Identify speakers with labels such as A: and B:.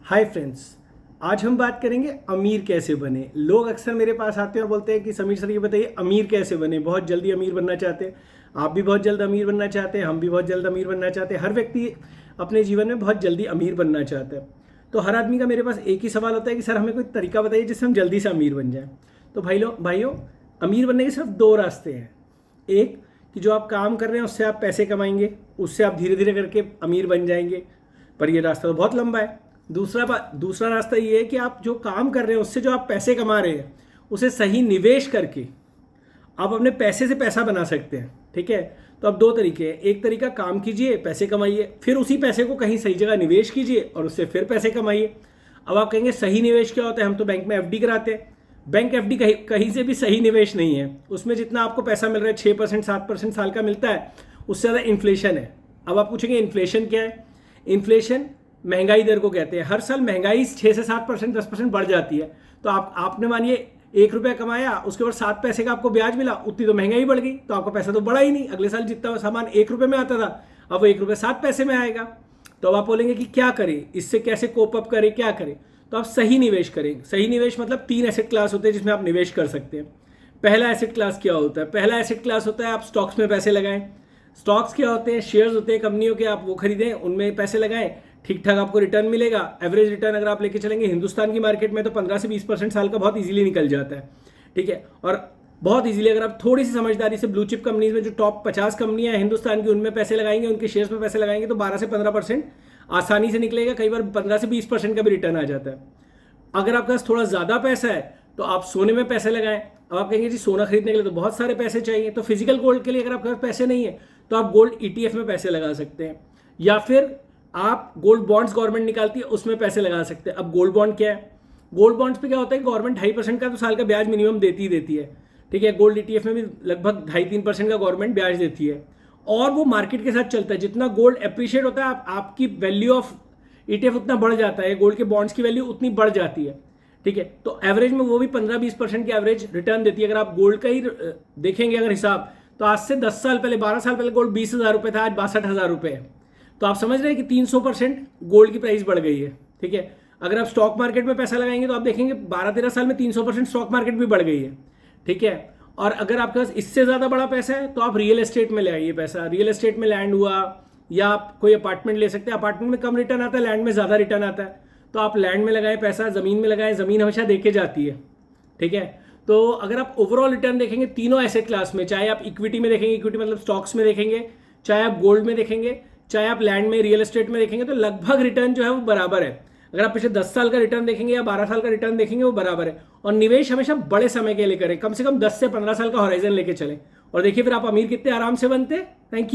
A: Hi friends, आज हम बात करेंगे अमीर कैसे बने। लोग अक्सर मेरे पास आते हैं और बोलते हैं कि समीर सर ये बताइए अमीर कैसे बने। बहुत जल्दी अमीर बनना चाहते हैं, आप भी बहुत जल्द अमीर बनना चाहते हैं, हम भी बहुत जल्द अमीर बनना चाहते हैं। हर व्यक्ति अपने जीवन में बहुत जल्दी अमीर बनना चाहता है। तो हर आदमी का मेरे पास एक ही सवाल होता है कि सर हमें कोई तरीका बताइए जिससे हम जल्दी से अमीर बन जाएं। तो भाइयों अमीर बनने के सिर्फ दो रास्ते हैं। एक कि जो आप काम कर रहे हैं उससे आप पैसे कमाएंगे, उससे आप धीरे धीरे करके अमीर बन जाएंगे, पर ये रास्ता तो बहुत लंबा है। दूसरा रास्ता ये है कि आप जो काम कर रहे हैं उससे जो आप पैसे कमा रहे हैं उसे सही निवेश करके आप अपने पैसे से पैसा बना सकते हैं। ठीक है, तो अब दो तरीके हैं। एक तरीका काम कीजिए, पैसे कमाइए, फिर उसी पैसे को कहीं सही जगह निवेश कीजिए और उससे फिर पैसे कमाइए। अब आप कहेंगे सही निवेश क्या होता है, हम तो बैंक में एफडी कराते हैं। बैंक एफडी कहीं से भी सही निवेश नहीं है। उसमें जितना आपको पैसा मिल रहा है 6% 7% साल का मिलता है, उससे ज़्यादा इन्फ्लेशन है। अब आप पूछेंगे इन्फ्लेशन क्या है। इन्फ्लेशन महंगाई दर को कहते हैं। हर साल महंगाई 6 से 7% 10% बढ़ जाती है। तो आपने मानिए 1 रुपया कमाया, उसके बाद 7 पैसे का आपको ब्याज मिला, उतनी तो महंगाई बढ़ गई, तो आपका पैसा तो बढ़ा ही नहीं। अगले साल जितना सामान 1 रुपये में आता था अब वो 1 रुपये 7 पैसे में आएगा। तो अब आप बोलेंगे कि क्या करें, इससे कैसे कोप अप करें, क्या करें। तो आप सही निवेश करें। सही निवेश मतलब 3 एसेट क्लास होते हैं जिसमें आप निवेश कर सकते हैं। पहला एसेट क्लास क्या होता है? पहला एसेट क्लास होता है आप स्टॉक्स में पैसे लगाएं। स्टॉक्स क्या होते हैं? शेयर्स होते हैं कंपनियों के, आप वो खरीदें, उनमें पैसे लगाएं, ठीक ठाक आपको रिटर्न मिलेगा। एवरेज रिटर्न अगर आप लेके चलेंगे हिंदुस्तान की मार्केट में तो 15 से 20% साल का बहुत इजीली निकल जाता है। ठीक है, और बहुत इजीली अगर आप थोड़ी सी समझदारी से ब्लू चिप कंपनीज में जो टॉप 50 कंपनियां हैं हिंदुस्तान की उनमें पैसे लगाएंगे, उनके शेयर्स में पैसे लगाएंगे तो 12 से 15% आसानी से निकलेगा। कई बार 15 से 20% का भी रिटर्न आ जाता है। अगर आपके पास थोड़ा ज़्यादा पैसा है तो आप सोने में पैसे लगाएं। अब आप कहेंगे जी सोना खरीदने के लिए तो बहुत सारे पैसे चाहिए, तो फिजिकल गोल्ड के लिए अगर आपके पास पैसे नहीं है तो आप गोल्ड ईटीएफ में पैसे लगा सकते हैं, या फिर आप गोल्ड बॉन्ड्स गवर्नमेंट निकालती है उसमें पैसे लगा सकते हैं। अब गोल्ड बॉन्ड क्या है? गोल्ड बॉन्ड्स पे क्या होता है, गवर्नमेंट 2.5% का तो साल का ब्याज मिनिमम देती है। ठीक है, गोल्ड ईटीएफ में भी लगभग 2.5-3% का गवर्नमेंट ब्याज देती है, और वो मार्केट के साथ चलता है। जितना गोल्ड एप्रिशिएट होता है आपकी वैल्यू ऑफ ईटीएफ उतना बढ़ जाता है, गोल्ड के बॉन्ड्स की वैल्यू उतनी बढ़ जाती है। ठीक है, तो एवरेज में वो भी 15-20% की एवरेज रिटर्न देती है। अगर आप गोल्ड का ही देखेंगे अगर हिसाब, तो आज से 10 साल पहले 12 साल पहले गोल्ड 20,000 रुपये था, आज 62,000 रुपये है। तो आप समझ रहे हैं कि 300% गोल्ड की प्राइस बढ़ गई है। ठीक है, अगर आप स्टॉक मार्केट में पैसा लगाएंगे तो आप देखेंगे 12-13 साल में 300% स्टॉक मार्केट भी बढ़ गई है। ठीक है, और अगर आपके पास इससे ज़्यादा बड़ा पैसा है तो आप रियल एस्टेट में ले आइए पैसा। रियल एस्टेट में लैंड हुआ, या आप कोई अपार्टमेंट ले सकते हैं। अपार्टमेंट में कम रिटर्न आता है, लैंड में ज़्यादा रिटर्न आता है, तो आप लैंड में लगाएं पैसा, ज़मीन में लगाएं, ज़मीन हमेशा देके जाती है। ठीक है, तो अगर आप ओवरऑल रिटर्न देखेंगे तीनों एसेट क्लास में, चाहे आप इक्विटी में देखेंगे, इक्विटी मतलब स्टॉक्स में देखेंगे, चाहे आप गोल्ड में देखेंगे, चाहे आप लैंड में रियल एस्टेट में देखेंगे, तो लगभग रिटर्न जो है वो बराबर है। अगर आप पिछले 10 साल का रिटर्न देखेंगे या 12 साल का रिटर्न देखेंगे वो बराबर है। और निवेश हमेशा बड़े समय के लिए करें, कम से कम 10 से 15 साल का हॉराइजन लेके चलें, और देखिए फिर आप अमीर कितने आराम से बनते हैं। Thank you.